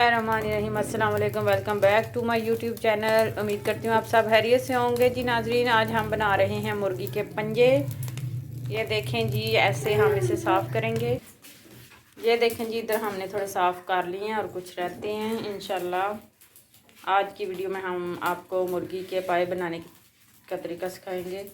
रहीम अस्सलाम वालेकुम। Welcome back to my YouTube channel. उम्मीद करती हूँ आप सब खैरियत से होंगे। जी नाजरीन, आज हम बना रहे हैं मुर्गी के पंजे। ये देखें जी, ऐसे हम इसे साफ़ करेंगे। ये देखें जी, इधर हमने थोड़े साफ़ कर लिए हैं और कुछ रहते हैं। इंशाल्लाह आज की वीडियो में हम आपको मुर्गी के पाए बनाने का तरीका सिखाएँगे।